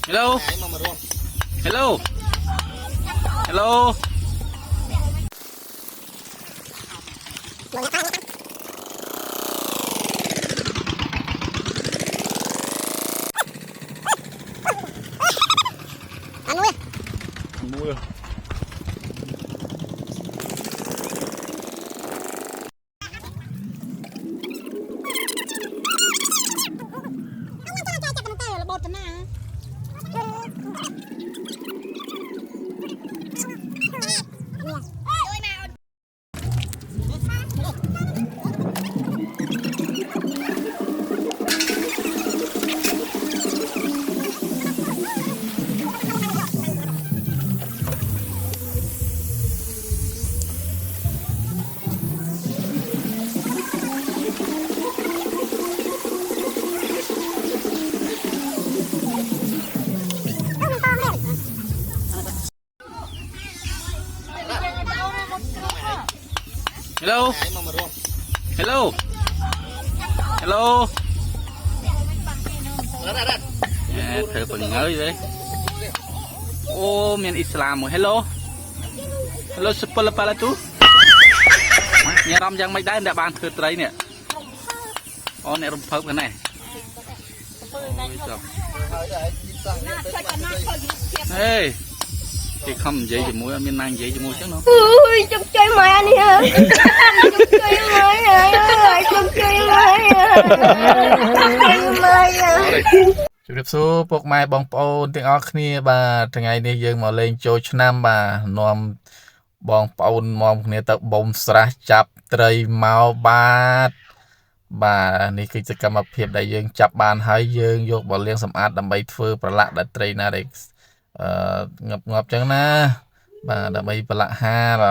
Hello. Hello. Hello. Mua. Hello. Hello. Hello. Thử phần ngơi đấy. Ô miền Islam rồi. Hello. Hello super pala tu. Nhà rong giang mấy đá đã bàn thử tới nè. Ô nè rong phớp cái này. Hey. Thì không dễ gì mũi miền Nam dễ gì mũi chứ nó. Ui chung chơi mày đi hả? Chung chơi mày hả? Chung chơi mày hả? Chung mày hả? ជម្រាបសួរពុកម៉ែបងប្អូនទាំងអស់គ្នាបាទថ្ងៃនេះយើងមកលេងចូលឆ្នាំបាទនាំបងប្អូនមកគ្នាទៅបូមស្រះចាប់ត្រីមកបាទនេះគឺជាកម្មវិធីដែលយើងចាប់បានហើយយើងយកបលៀងសម្អាតដើម្បីធ្វើប្រឡាក់ដល់ត្រីណាដែលងាប់ចឹងណាបាទដើម្បីប្រឡាក់ហាល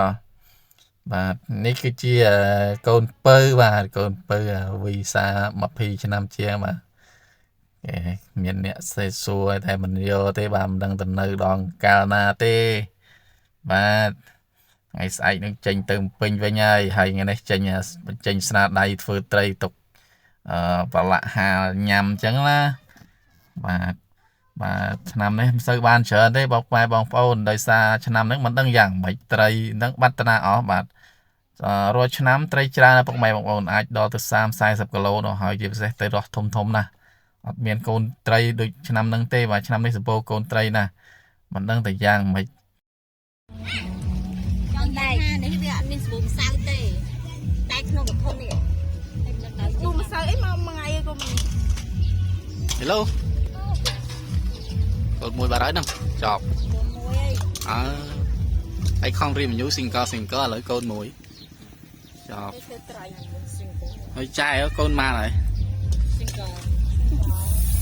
បាទនេះគឺជាកូនពៅបាទកូនពៅវីសា20ឆ្នាំជាងបាទមានអ្នកសេសួរតែមិនយកទេបាទមិនដឹងទៅនៅដងកាលណាទេបាទថ្ងៃស្អែកនឹងចេញទៅពេញវិញហើយថ្ងៃនេះចេញស្នាដៃធ្វើត្រីទុកប្រឡាក់ហាលញ៉ាំអញ្ចឹងណាបាទឆ្នាំនេះមិនសូវបានច្រើនទេបងប្អូនដោយសារឆ្នាំនេះមិនដឹងយ៉ាងម៉េចត្រីនឹងបាត់តាអស់បាទរាល់ឆ្នាំត្រីច្រើនណាស់បងប្អូនអាចដល់ទៅ30-40 គីឡូនោះហើយជាពិសេសទៅរស់ធំណាស់អត់មានកូនត្រីដូចឆ្នាំហ្នឹងទេបាទឆ្នាំនេះសម្បូរកូនត្រីណាស់មិនដឹងតែយ៉ាងម៉េចចង់តែនេះវាអត់មានស្បូមសៅទេតែក្នុងកធុននេះទូម្សៅអីមកមួយថ្ងៃឯងកុំ Hello. កូនមួយបាត់ហើយហ្នឹងចប់មួយអីហើយខំរៀនញូ single ឥឡូវកូនមួយចប់ ធ្វើត្រៃsingle ហើយចាយកូនមកហើយ single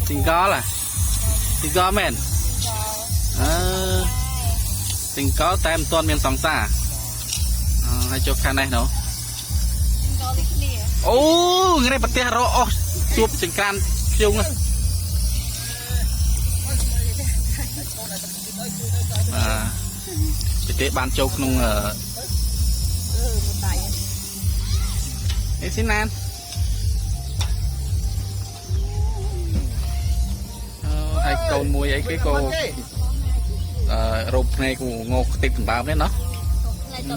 single ហ៎ single មែនsingle តែមិនទាន់មានសង្សារហើយចុះខាងនេះនោះ single នេះគ្នាអូថ្ងៃប្រទេសរកអស់ជួបចង្ក្រានភ្យុងបាទប្រទេសបានចូលក្នុងមួយដៃអេស៊ីណានហើយកូនមួយអីគេក៏រូបភ្នែកគូងោកខ្ទេចសម្បើមនេះណោះត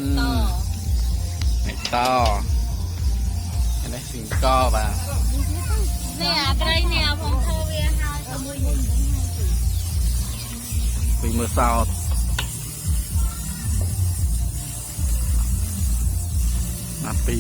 នេះស៊ីងកបាទនេះអាត្រីនេះផងធ្វើវាហើយមួយនេះពីមើលសោតណាពី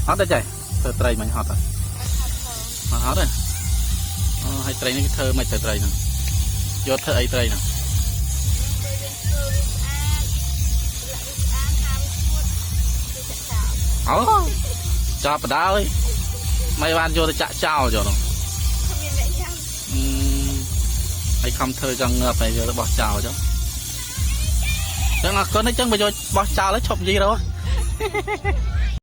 ហត់ទេចៃធ្វើត្រីមិនហត់ទេហត់ទេហើយត្រីនេះធ្វើមិនទៅត្រីហ្នឹងយកធ្វើអីត្រីហ្នឹងអូចាប់បដ ơi មិនបានយកទៅចាក់ចោលចុះនោះហើយខំធ្វើចង់ងើបហើយយកទៅបោះចោលចុះចឹងអរគុណចឹងបើយកបោះចោលហើយឈប់និយាយទៅ